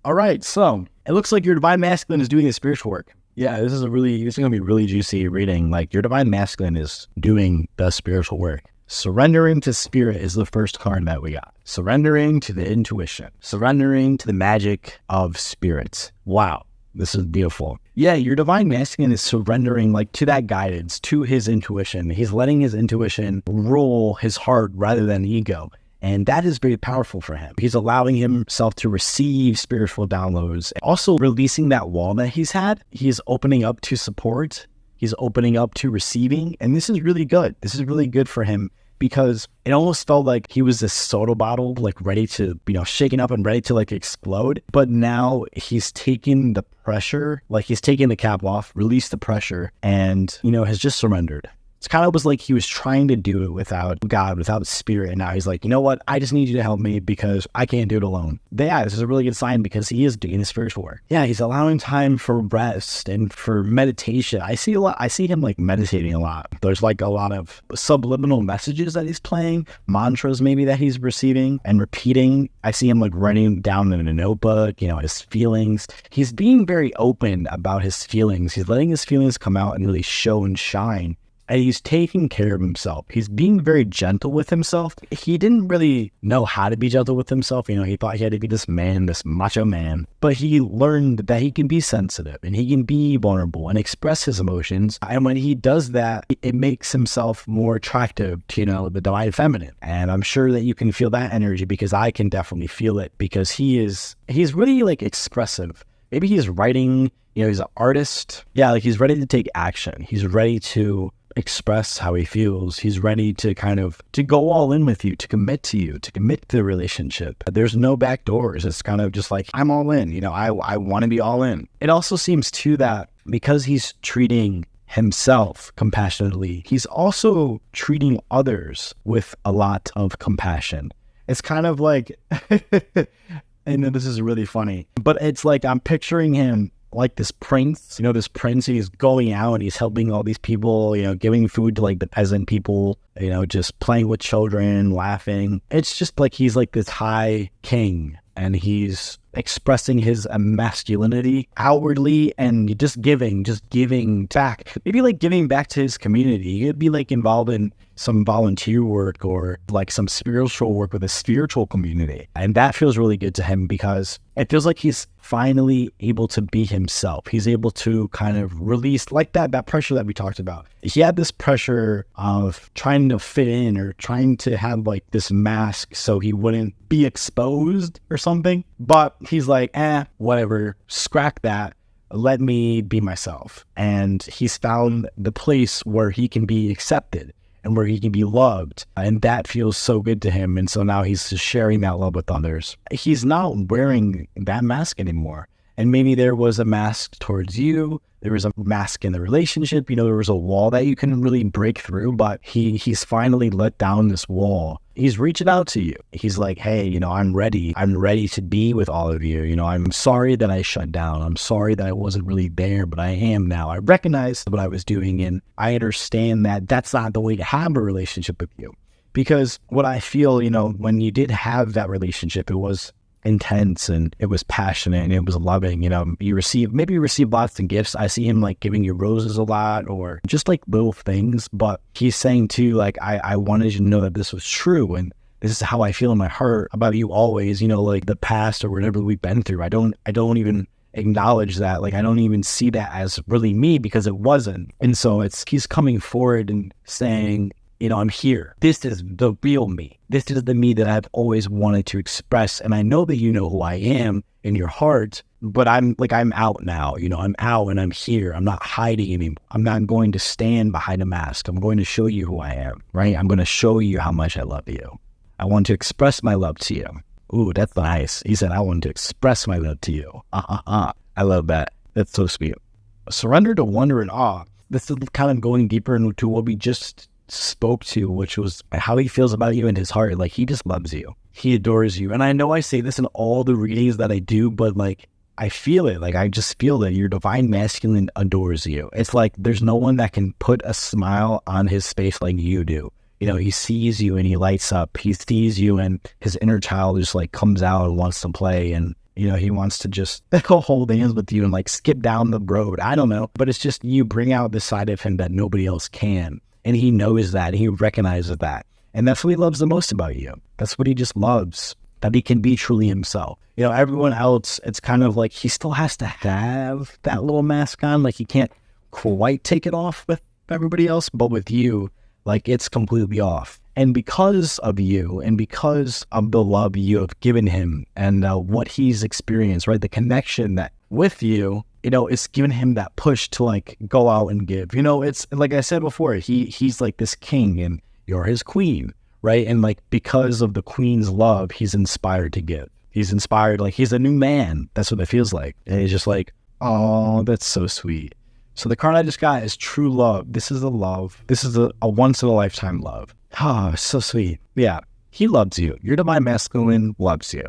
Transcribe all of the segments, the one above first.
All right, so it looks like your divine masculine is doing the spiritual work. Yeah, this is going to be really juicy reading. Like, your divine masculine is doing the spiritual work. Surrendering to spirit is the first card that we got. Surrendering to the intuition. Surrendering to the magic of spirits. Wow, this is beautiful. Yeah, your divine masculine is surrendering like to that guidance, to his intuition. He's letting his intuition rule his heart rather than ego. And that is very powerful for him. He's allowing himself to receive spiritual downloads. Also releasing that wall that he's had. He's opening up to support. He's opening up to receiving. And this is really good. This is really good for him because it almost felt like he was this soda bottle, like ready to, shaken up and ready to like explode. But now he's taken the pressure, like he's taken the cap off, released the pressure, and, has just surrendered. It's kind of was like he was trying to do it without God, without spirit. And now he's like, you know what? I just need you to help me because I can't do it alone. But yeah, this is a really good sign because he is doing the spiritual work. Yeah, he's allowing time for rest and for meditation. I see him like meditating a lot. There's like a lot of subliminal messages that he's playing, mantras maybe that he's receiving and repeating. I see him like writing down in a notebook, his feelings. He's being very open about his feelings. He's letting his feelings come out and really show and shine. And he's taking care of himself. He's being very gentle with himself. He didn't really know how to be gentle with himself. He thought he had to be this man, this macho man. But he learned that he can be sensitive and he can be vulnerable and express his emotions. And when he does that, it makes himself more attractive to, the divine feminine. And I'm sure that you can feel that energy because I can definitely feel it because he's really like expressive. Maybe he's writing, he's an artist. Yeah, like he's ready to take action. He's ready to express how he feels. He's ready to to go all in with you, to commit to the relationship. There's no back doors. It's kind of just like, I'm all in, I want to be all in. It also seems too that because he's treating himself compassionately, he's also treating others with a lot of compassion. It's kind of like, and this is really funny, but it's like, I'm picturing him like this prince, he's going out and he's helping all these people, giving food to like the peasant people, just playing with children, laughing. It's just like he's like this high king and he's expressing his masculinity outwardly and just giving back. Maybe like giving back to his community. He'd be like involved in some volunteer work or like some spiritual work with a spiritual community. And that feels really good to him because it feels like he's finally able to be himself. He's able to kind of release like that pressure that we talked about. He had this pressure of trying to fit in or trying to have like this mask so he wouldn't be exposed or something. But he's like, whatever, scrap that. Let me be myself. And he's found the place where he can be accepted and where he can be loved. And that feels so good to him. And so now he's just sharing that love with others. He's not wearing that mask anymore. And maybe there was a mask towards you. There was a mask in the relationship. There was a wall that you couldn't really break through, but he's finally let down this wall. He's reaching out to you. He's like, hey, I'm ready. I'm ready to be with all of you. I'm sorry that I shut down. I'm sorry that I wasn't really there, but I am now. I recognize what I was doing, and I understand that that's not the way to have a relationship with you. Because what I feel, when you did have that relationship, it was intense and it was passionate and it was loving. You received lots of gifts. I see him like giving you roses a lot or just like little things, but he's saying too, like, I wanted you to know that this was true and this is how I feel in my heart about you always, like the past or whatever we've been through. I don't even acknowledge that. Like, I don't even see that as really me because it wasn't. And so he's coming forward and saying, I'm here. This is the real me. This is the me that I've always wanted to express. And I know that you know who I am in your heart, but I'm out now. I'm out and I'm here. I'm not hiding anymore. I'm not going to stand behind a mask. I'm going to show you who I am, right? I'm going to show you how much I love you. I want to express my love to you. Ooh, that's nice. He said, I want to express my love to you. I love that. That's so sweet. Surrender to wonder and awe. This is kind of going deeper into what we just spoke to, which was how he feels about you in his heart. Like, he just loves you. He adores you. And I know I say this in all the readings that I do, but like, I feel it. Like, I just feel that your divine masculine adores you. It's like there's no one that can put a smile on his face like you do. He sees you and he lights up. He sees you and his inner child just like comes out and wants to play. And You know, he wants to just hold hands with you and like skip down the road. I don't know. But it's just you bring out the side of him that nobody else can. And he knows that. And he recognizes that. And that's what he loves the most about you. That's what he just loves, that he can be truly himself. You know, everyone else, it's kind of like he still has to have that little mask on. Like he can't quite take it off with everybody else. But with you, like it's completely off. And because of you and because of the love you have given him and what he's experienced, right? The connection that with you, you know, it's given him that push to like go out and give. You know, it's like I said before, he's like this king and you're his queen, right? And like because of the queen's love, he's inspired to give. He's inspired, like he's a new man. That's what it feels like. And he's just like, oh, that's so sweet. So the card I just got is true love. This is a love. This is a once in a lifetime love. Oh, so sweet. Yeah, he loves you. Your divine masculine loves you,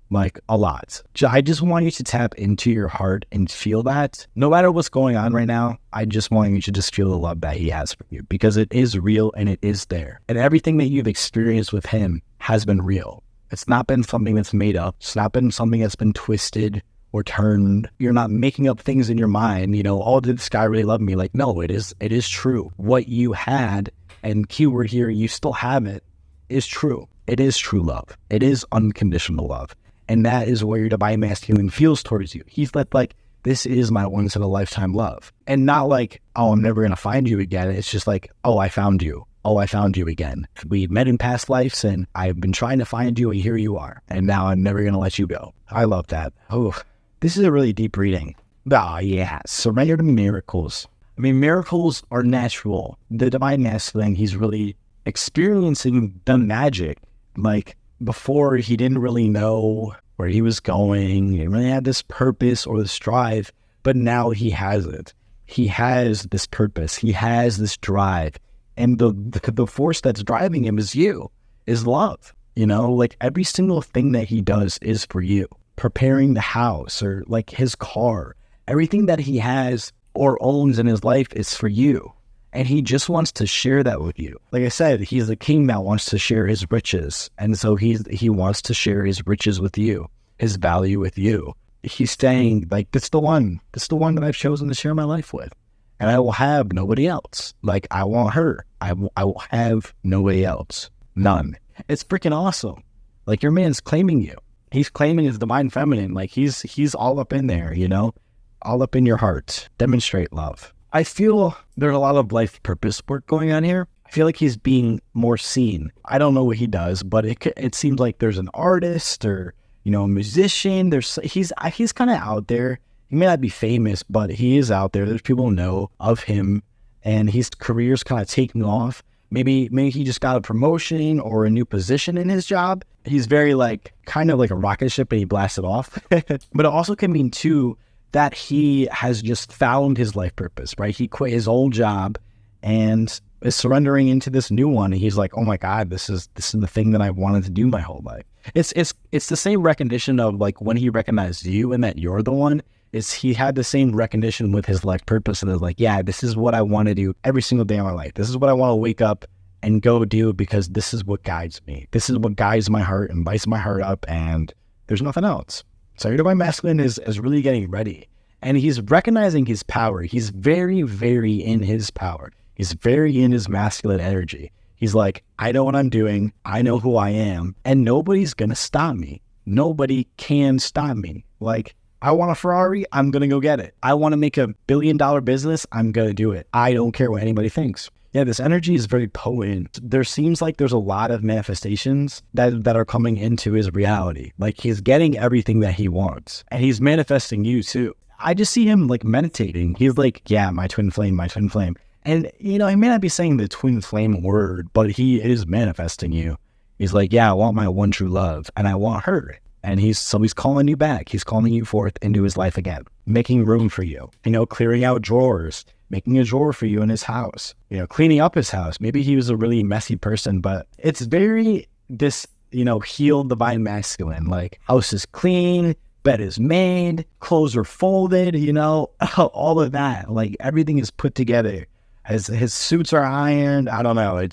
like a lot. I just want you to tap into your heart and feel that. No matter what's going on right now, I just want you to just feel the love that he has for you because it is real and it is there. And everything that you've experienced with him has been real. It's not been something that's made up. It's not been something that's been twisted or turned. You're not making up things in your mind, you know, oh, did this guy really love me? Like, no, it is true. What you had, and keyword here, you still have it, is true. It is true love. It is unconditional love. And that is where your divine masculine feels towards you. He's like, this is my once in a lifetime love. And not like, oh, I'm never going to find you again. It's just like, oh, I found you. Oh, I found you again. We met in past lives and I've been trying to find you and here you are. And now I'm never going to let you go. I love that. Oh, this is a really deep reading. Ah, yeah. Surrender to miracles. I mean, miracles are natural. The divine masculine, he's really experiencing the magic. Like before, he didn't really know where he was going. He didn't really had this purpose or this drive, but now he has it. He has this purpose. He has this drive. And the force that's driving him is you, is love. You know, like every single thing that he does is for you. Preparing the house or like his car, everything that he has or owns in his life is for you. And he just wants to share that with you. Like I said, he's a king that wants to share his riches. And so he wants to share his riches with you, his value with you. He's saying like, this is the one that I've chosen to share my life with. And I will have nobody else. Like I want her. I will have nobody else. None. It's freaking awesome. Like your man's claiming you. He's claiming his divine feminine. Like he's all up in there, you know, all up in your heart. Demonstrate love. I feel there's a lot of life purpose work going on here. I feel like he's being more seen. I don't know what he does, but it seems like there's an artist or, you know, a musician. He's kind of out there. He may not be famous, but he is out there. There's people who know of him and his career's kind of taking off. Maybe he just got a promotion or a new position in his job. He's very like, kind of like a rocket ship and he blasts it off. But it also can mean too, that he has just found his life purpose, right? He quit his old job and is surrendering into this new one. And he's like, oh my God, this is the thing that I wanted to do my whole life. It's the same recognition of like when he recognized you and that you're the one. Is he had the same recognition with his life purpose and is like, yeah, this is what I want to do every single day of my life. This is what I want to wake up and go do because this is what guides me. This is what guides my heart and lights my heart up and there's nothing else. So your divine masculine is really getting ready and he's recognizing his power. He's very, very in his power. He's very in his masculine energy. He's like, I know what I'm doing. I know who I am and nobody's going to stop me. Nobody can stop me. Like, I want a Ferrari, I'm going to go get it. I want to make $1 billion business, I'm going to do it. I don't care what anybody thinks. Yeah, this energy is very potent. There seems like there's a lot of manifestations that are coming into his reality. Like he's getting everything that he wants and he's manifesting you too. I just see him like meditating. He's like, yeah, my twin flame, my twin flame. And you know, he may not be saying the twin flame word, but he is manifesting you. He's like, yeah, I want my one true love and I want her. And he's calling you back. He's calling you forth into his life again, making room for you, you know, clearing out drawers, making a drawer for you in his house, you know, cleaning up his house. Maybe he was a really messy person, but it's very this, you know, healed divine masculine, like house is clean, bed is made, clothes are folded, you know, all of that, like everything is put together. His suits are ironed. I don't know. I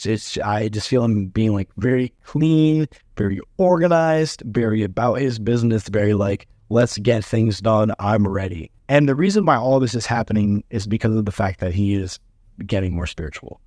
just feel him being like very clean, very organized, very about his business, very like let's get things done. I'm ready. And the reason why all this is happening is because of the fact that he is getting more spiritual.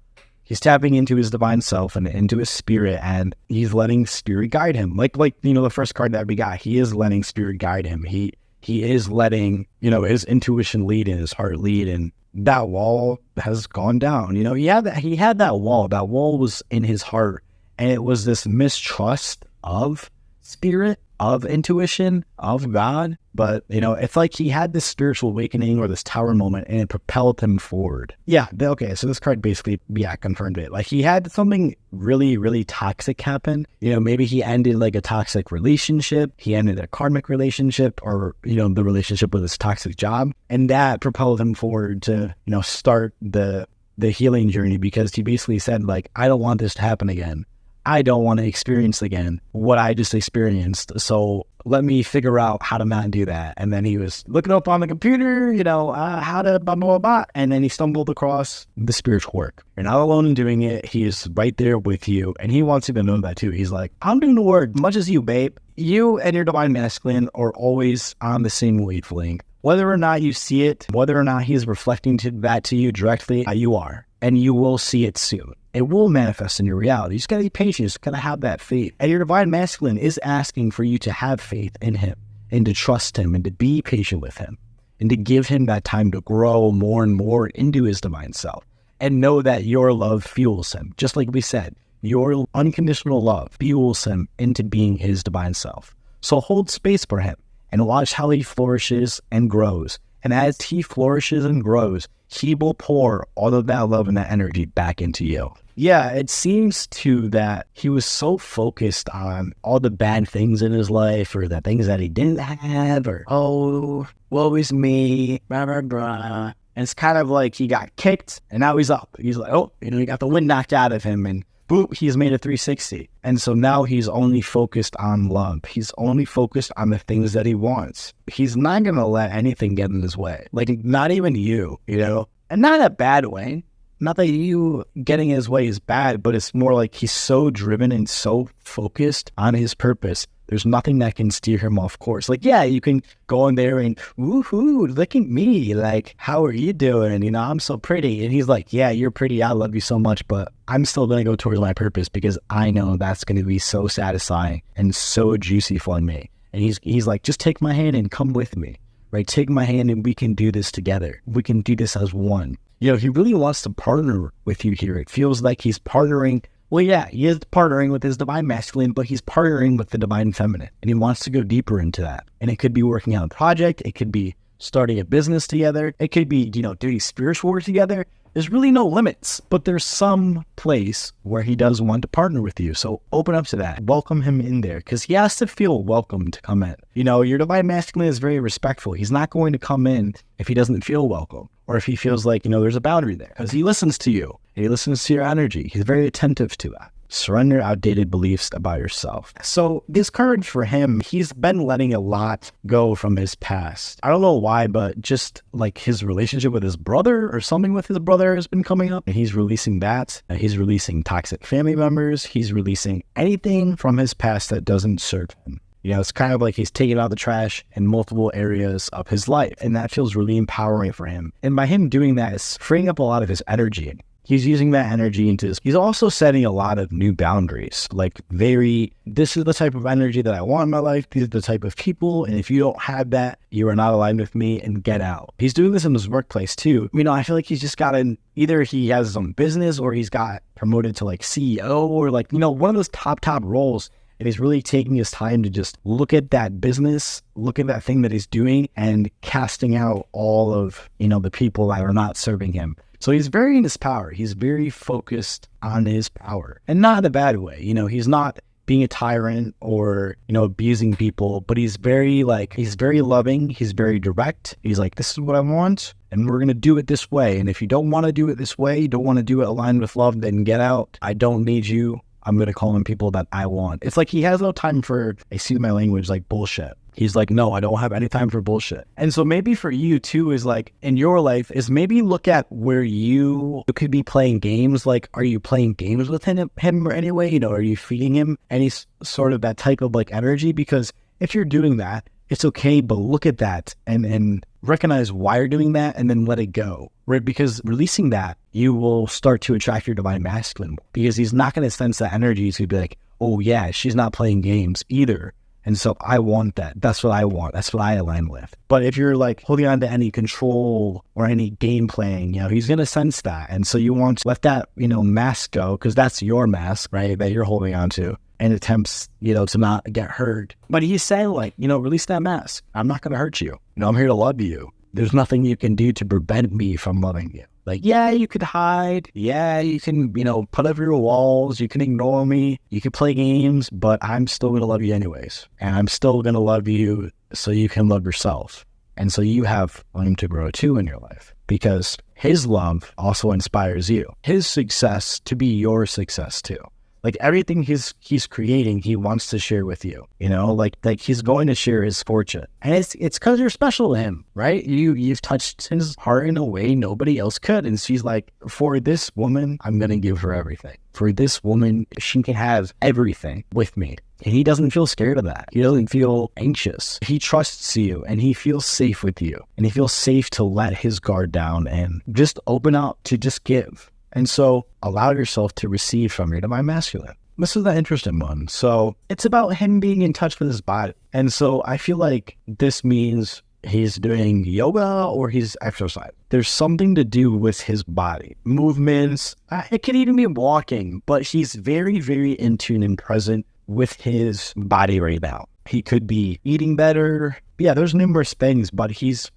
He's tapping into his divine self and into his spirit, and he's letting spirit guide him. Like the first card that we got, he is letting spirit guide him. He is letting, his intuition lead and his heart lead, and that wall has gone down. He had that wall. That wall was in his heart, and it was this mistrust of spirit, of intuition, of God. But, it's like he had this spiritual awakening or this tower moment, and it propelled him forward. Yeah, okay, so this card basically, confirmed it. Like, he had something really, really toxic happen. Maybe he ended like a toxic relationship. He ended a karmic relationship, or, the relationship with his toxic job. And that propelled him forward to, start the healing journey, because he basically said, like, I don't want this to happen again. I don't want to experience again what I just experienced. So let me figure out how to not do that. And then he was looking up on the computer, how to blah, blah, blah. And then he stumbled across the spiritual work. You're not alone in doing it. He is right there with you. And he wants you to know that too. He's like, I'm doing the work much as you, babe. You and your divine masculine are always on the same wavelength. Whether or not you see it, whether or not he's reflecting that to you directly, you are. And you will see it soon. It will manifest in your reality. You just gotta be patient. You just gotta have that faith. And your divine masculine is asking for you to have faith in him, and to trust him, and to be patient with him, and to give him that time to grow more and more into his divine self. And know that your love fuels him. Just like we said, your unconditional love fuels him into being his divine self. So hold space for him and watch how he flourishes and grows. And as he flourishes and grows, he will pour all of that love and that energy back into you. Yeah, it seems too that he was so focused on all the bad things in his life, or the things that he didn't have, or, oh, woe is me, blah, blah, blah. And it's kind of like he got kicked, and now he's up. He's like, oh, he got the wind knocked out of him, and boop, he's made a 360. And so now he's only focused on love. He's only focused on the things that he wants. He's not going to let anything get in his way. Like, not even you, And not in a bad way. Not that you getting in his way is bad, but it's more like he's so driven and so focused on his purpose. There's nothing that can steer him off course. Like, yeah, you can go in there and, woohoo, look at me. Like, how are you doing? I'm so pretty. And he's like, yeah, you're pretty. I love you so much, but I'm still going to go towards my purpose, because I know that's going to be so satisfying and so juicy for me. And he's like, just take my hand and come with me, right? Take my hand and we can do this together. We can do this as one. He really wants to partner with you here. It feels like he's partnering. Well, yeah, he is partnering with his divine masculine, but he's partnering with the divine feminine, and he wants to go deeper into that. And it could be working on a project. It could be starting a business together. It could be, doing spiritual work together. There's really no limits, but there's some place where he does want to partner with you. So open up to that. Welcome him in there, because he has to feel welcome to come in. Your divine masculine is very respectful. He's not going to come in if he doesn't feel welcome, or if he feels like, there's a boundary there, because he listens to you. He listens to your energy. He's very attentive to that. Surrender outdated beliefs about yourself. So this card for him, he's been letting a lot go from his past. I don't know why, but just like his relationship with his brother, or something with his brother, has been coming up. And he's releasing that. He's releasing toxic family members. He's releasing anything from his past that doesn't serve him. It's kind of like he's taking out the trash in multiple areas of his life. And that feels really empowering for him. And by him doing that, it's freeing up a lot of his energy. He's using that energy into he's also setting a lot of new boundaries. Like, this is the type of energy that I want in my life. These are the type of people. And if you don't have that, you are not aligned with me, and get out. He's doing this in his workplace too. I feel like he's just gotten, either he has his own business, or he's got promoted to like CEO, or like, one of those top roles. And he's really taking his time to just look at that business, look at that thing that he's doing, and casting out all of, the people that are not serving him. So he's very in his power. He's very focused on his power, and not in a bad way. He's not being a tyrant or, abusing people, but he's very loving. He's very direct. He's like, this is what I want, and we're going to do it this way. And if you don't want to do it this way, you don't want to do it aligned with love, then get out. I don't need you. I'm going to call on people that I want. It's like he has no time for, excuse my language, like bullshit. He's like, no, I don't have any time for bullshit. And so maybe for you too, is like, in your life, is maybe look at where you could be playing games. Like, are you playing games with him or anyway? Are you feeding him any sort of that type of like energy? Because if you're doing that, It's okay, but look at that and recognize why you're doing that and then let it go, right? Because releasing that, you will start to attract your divine masculine because he's not going to sense that energy to be like, oh yeah, she's not playing games either. And so I want that. That's what I want. That's what I align with. But if you're like holding on to any control or any game playing, he's going to sense that. And so you want to let that, mask go because that's your mask, right? That you're holding on to and attempts, to not get hurt. But he's saying like, release that mask. I'm not going to hurt you. I'm here to love you. There's nothing you can do to prevent me from loving you. Like, yeah, you could hide. Yeah, you can, put up your walls. You can ignore me. You can play games, but I'm still going to love you anyways. And I'm still going to love you so you can love yourself. And so you have room to grow too in your life because his love also inspires you. His success to be your success too. Like everything he's creating, he wants to share with you, like he's going to share his fortune. And it's because you're special to him, right? You've touched his heart in a way nobody else could. And she's like, for this woman, I'm going to give her everything. For this woman, she can have everything with me. And he doesn't feel scared of that. He doesn't feel anxious. He trusts you and he feels safe with you. And he feels safe to let his guard down and just open up to just give. And so allow yourself to receive from your divine masculine. This is the interesting one. So it's about him being in touch with his body. And so I feel like this means he's doing yoga or he's exercising. There's something to do with his body. Movements, it could even be walking, but he's very, very in tune and present with his body right now. He could be eating better. Yeah, there's numerous things, but he's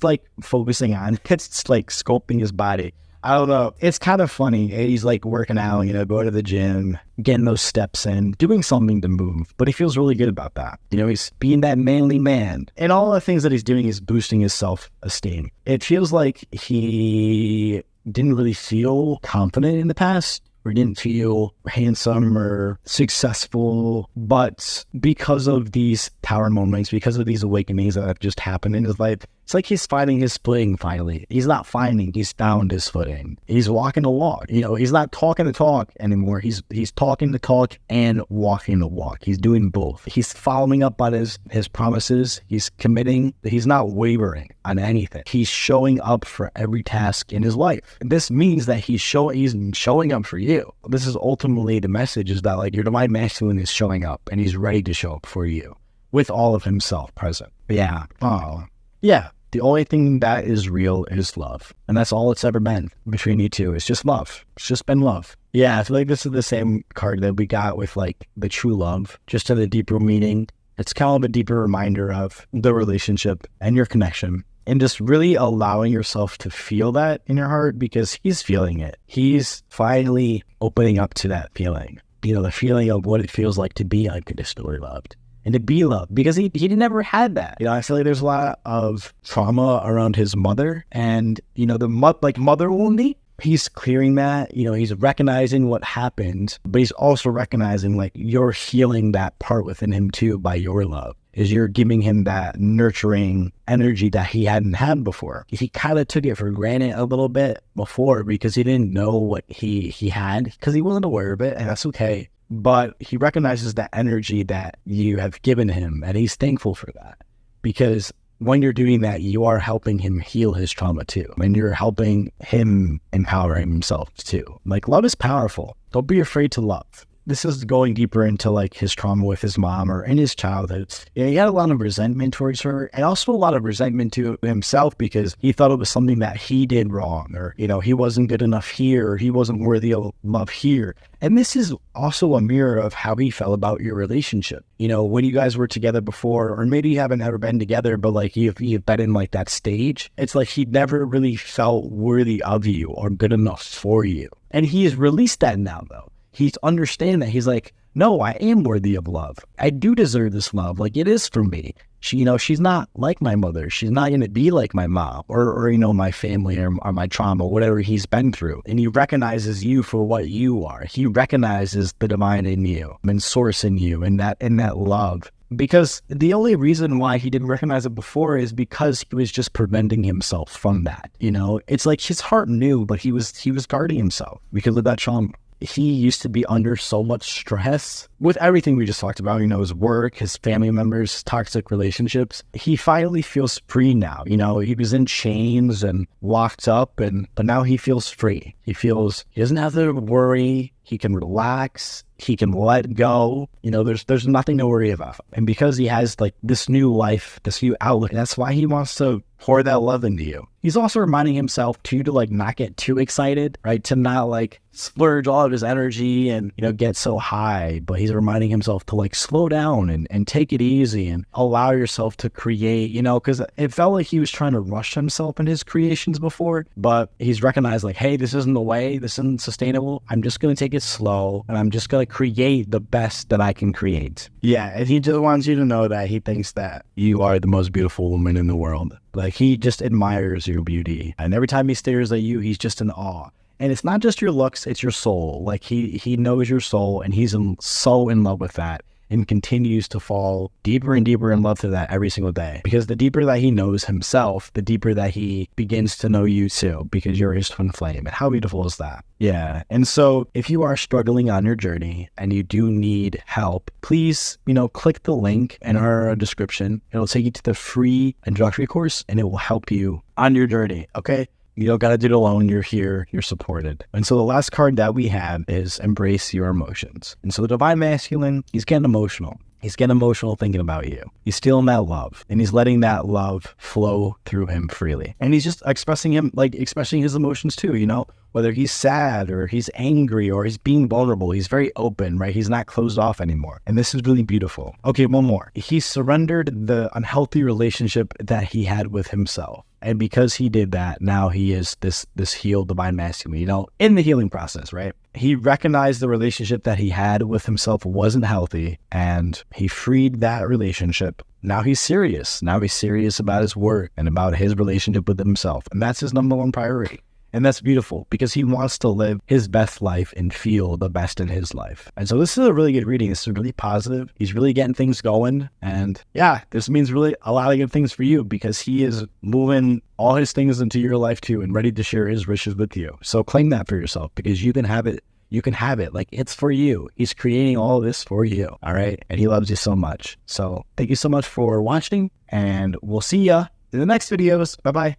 like focusing on, it's like sculpting his body. I don't know. It's kind of funny. He's like working out, going to the gym, getting those steps in, doing something to move. But he feels really good about that. He's being that manly man. And all the things that he's doing is boosting his self-esteem. It feels like he didn't really feel confident in the past or didn't feel handsome or successful. But because of these tower moments, because of these awakenings that have just happened in his life, it's like he's finding his footing finally. He's not finding, he's found his footing. He's walking the walk. He's not talking the talk anymore. He's talking the talk and walking the walk. He's doing both. He's following up on his promises. He's committing. He's not wavering on anything. He's showing up for every task in his life. This means that he's showing up for you. This is ultimately the message is that like your divine masculine is showing up and he's ready to show up for you with all of himself present. Yeah. Oh, yeah. The only thing that is real is love. And that's all it's ever been between you two. It's just love. It's just been love. Yeah, I feel like this is the same card that we got with like the true love, just in a deeper meaning. It's kind of a deeper reminder of the relationship and your connection. And just really allowing yourself to feel that in your heart because he's feeling it. He's finally opening up to that feeling. The feeling of what it feels like to be unconditionally loved. And to be loved, because he never had that. I feel like there's a lot of trauma around his mother, and the mother wounding. He's clearing that. He's recognizing what happened, but he's also recognizing like you're healing that part within him too by your love. Is you're giving him that nurturing energy that he hadn't had before. He kind of took it for granted a little bit before because he didn't know what he had because he wasn't aware of it, and that's okay. But he recognizes that energy that you have given him, and he's thankful for that. Because when you're doing that, you are helping him heal his trauma too. And you're helping him empower himself too. Like, love is powerful. Don't be afraid to love. This is going deeper into like his trauma with his mom or in his childhood. He had a lot of resentment towards her and also a lot of resentment to himself because he thought it was something that he did wrong or, he wasn't good enough here or he wasn't worthy of love here. And this is also a mirror of how he felt about your relationship. When you guys were together before, or maybe you haven't ever been together, but like you've been in like that stage, it's like he never really felt worthy of you or good enough for you. And he's released that now though. He's understanding that he's like, no, I am worthy of love. I do deserve this love. Like it is for me. She's not like my mother. She's not going to be like my mom or my family or my trauma, whatever he's been through. And he recognizes you for what you are. He recognizes the divine in you and source in you and that love. Because the only reason why he didn't recognize it before is because he was just preventing himself from that. It's like his heart knew, but he was guarding himself because of that trauma. he used to be under so much stress with everything we just talked about, his work, his family members, toxic relationships. He finally feels free now. He was in chains and locked up, but now he feels free. He doesn't have to worry. He can relax. He can let go. There's nothing to worry about. And because he has like this new life, this new outlook, that's why he wants to pour that love into you. He's also reminding himself too to like not get too excited, right? To not like splurge all of his energy and, get so high, but he's reminding himself to like slow down and take it easy and allow yourself to create, because it felt like he was trying to rush himself in his creations before, but he's recognized like, hey, this isn't the way, this isn't sustainable. I'm just going to take it slow and I'm just going to create the best that I can create. Yeah. And he just wants you to know that he thinks that you are the most beautiful woman in the world. Like he just admires your beauty. And every time he stares at you, he's just in awe. And it's not just your looks, it's your soul. Like he knows your soul and he's so in love with that and continues to fall deeper and deeper in love to that every single day. Because the deeper that he knows himself, the deeper that he begins to know you too, because you're his twin flame. And how beautiful is that? Yeah. And so if you are struggling on your journey and you do need help, please, click the link in our description. It'll take you to the free introductory course and it will help you on your journey. Okay. You don't got to do it alone. You're here. You're supported. And so the last card that we have is embrace your emotions. And so the divine masculine, he's getting emotional. He's getting emotional thinking about you. He's feeling that love and he's letting that love flow through him freely. And he's just expressing his emotions too, whether he's sad or he's angry or he's being vulnerable. He's very open, right? He's not closed off anymore. And this is really beautiful. Okay, one more. He surrendered the unhealthy relationship that he had with himself. And because he did that, now he is this healed divine masculine, in the healing process, right? He recognized the relationship that he had with himself wasn't healthy and he freed that relationship. Now he's serious. Now he's serious about his work and about his relationship with himself. And that's his number one priority. And that's beautiful because he wants to live his best life and feel the best in his life. And so this is a really good reading. This is really positive. He's really getting things going. And yeah, this means really a lot of good things for you because he is moving all his things into your life too and ready to share his wishes with you. So claim that for yourself because you can have it. You can have it. Like it's for you. He's creating all of this for you. All right. And he loves you so much. So thank you so much for watching and we'll see ya in the next videos. Bye-bye.